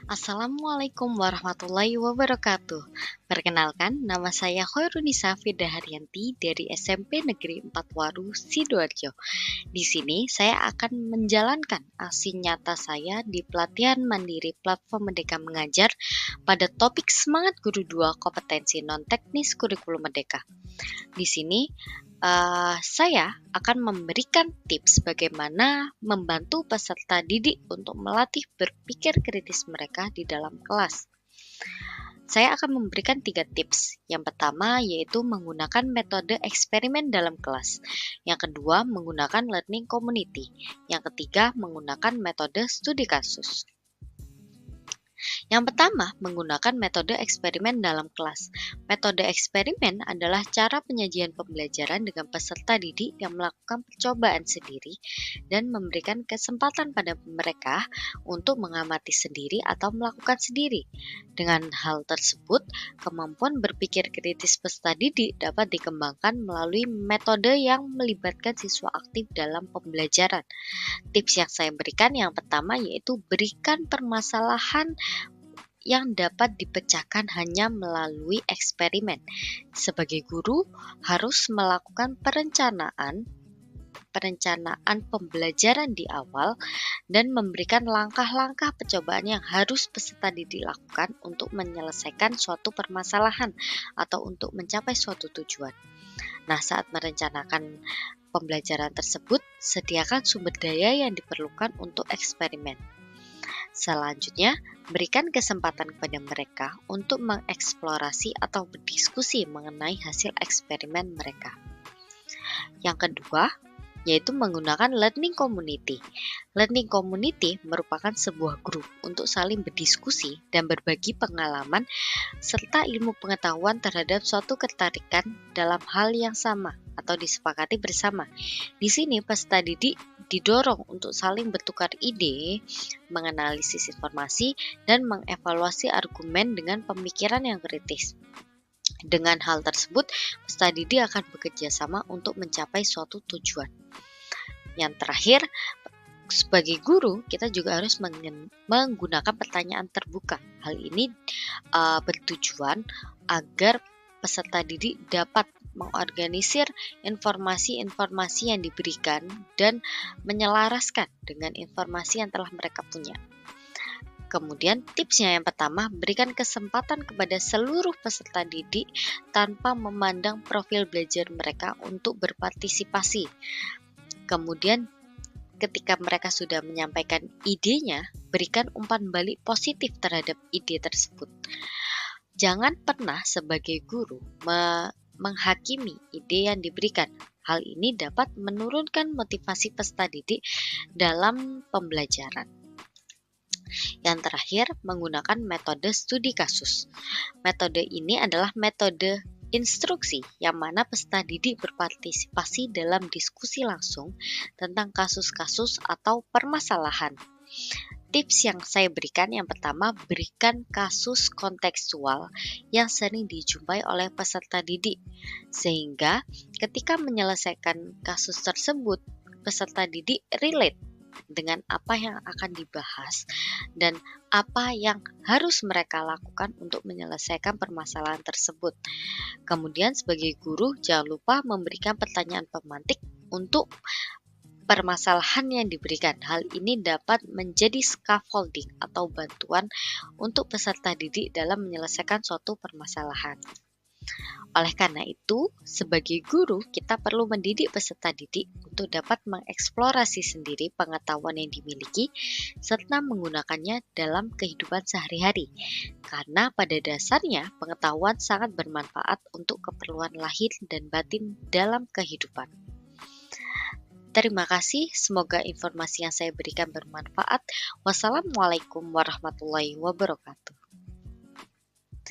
Assalamualaikum warahmatullahi wabarakatuh. Perkenalkan, nama saya Khairunisa Firda Haryanti dari SMP Negeri 4 Waru, Sidoarjo. Di sini saya akan menjalankan aksi nyata saya di pelatihan mandiri platform Merdeka Mengajar pada topik Semangat Guru 2 Kompetensi Non-Teknis Kurikulum Merdeka. Di sini saya akan memberikan tips bagaimana membantu peserta didik untuk melatih berpikir kritis mereka di dalam kelas. Saya akan memberikan 3 tips. Yang pertama yaitu menggunakan metode eksperimen dalam kelas. Yang kedua menggunakan learning community. Yang ketiga menggunakan metode studi kasus. Yang pertama, menggunakan metode eksperimen dalam kelas. Metode eksperimen adalah cara penyajian pembelajaran dengan peserta didik yang melakukan percobaan sendiri dan memberikan kesempatan pada mereka untuk mengamati sendiri atau melakukan sendiri. Dengan hal tersebut, kemampuan berpikir kritis peserta didik dapat dikembangkan melalui metode yang melibatkan siswa aktif dalam pembelajaran. Tips yang saya berikan yang pertama yaitu berikan permasalahan yang dapat dipecahkan hanya melalui eksperimen. Sebagai guru harus melakukan perencanaan pembelajaran di awal dan memberikan langkah-langkah percobaan yang harus peserta didik lakukan untuk menyelesaikan suatu permasalahan atau untuk mencapai suatu tujuan. Nah, saat merencanakan pembelajaran tersebut, sediakan sumber daya yang diperlukan untuk eksperimen. Selanjutnya, berikan kesempatan kepada mereka untuk mengeksplorasi atau berdiskusi mengenai hasil eksperimen mereka. Yang kedua, yaitu menggunakan learning community. Learning community merupakan sebuah grup untuk saling berdiskusi dan berbagi pengalaman serta ilmu pengetahuan terhadap suatu ketertarikan dalam hal yang sama atau disepakati bersama. Di sini peserta didik didorong untuk saling bertukar ide, menganalisis informasi, dan mengevaluasi argumen dengan pemikiran yang kritis. Dengan hal tersebut, peserta didik akan bekerja sama untuk mencapai suatu tujuan. Yang terakhir, sebagai guru, kita juga harus menggunakan pertanyaan terbuka. Hal ini bertujuan agar peserta didik dapat mengorganisir informasi-informasi yang diberikan dan menyelaraskan dengan informasi yang telah mereka punya. Kemudian tipsnya yang pertama, berikan kesempatan kepada seluruh peserta didik tanpa memandang profil belajar mereka untuk berpartisipasi. Kemudian ketika mereka sudah menyampaikan idenya, berikan umpan balik positif terhadap ide tersebut. Jangan pernah sebagai guru menghakimi ide yang diberikan. Hal ini dapat menurunkan motivasi peserta didik dalam pembelajaran. Yang terakhir, menggunakan metode studi kasus. Metode ini adalah metode instruksi yang mana peserta didik berpartisipasi dalam diskusi langsung tentang kasus-kasus atau permasalahan. Tips yang saya berikan yang pertama, berikan kasus kontekstual yang sering dijumpai oleh peserta didik, sehingga ketika menyelesaikan kasus tersebut, peserta didik relate dengan apa yang akan dibahas dan apa yang harus mereka lakukan untuk menyelesaikan permasalahan tersebut. Kemudian sebagai guru, jangan lupa memberikan pertanyaan pemantik untuk permasalahan yang diberikan. Hal ini dapat menjadi scaffolding atau bantuan untuk peserta didik dalam menyelesaikan suatu permasalahan. Oleh karena itu, sebagai guru, kita perlu mendidik peserta didik untuk dapat mengeksplorasi sendiri pengetahuan yang dimiliki serta menggunakannya dalam kehidupan sehari-hari. Karena pada dasarnya, pengetahuan sangat bermanfaat untuk keperluan lahir dan batin dalam kehidupan. Terima kasih, semoga informasi yang saya berikan bermanfaat. Wassalamualaikum warahmatullahi wabarakatuh.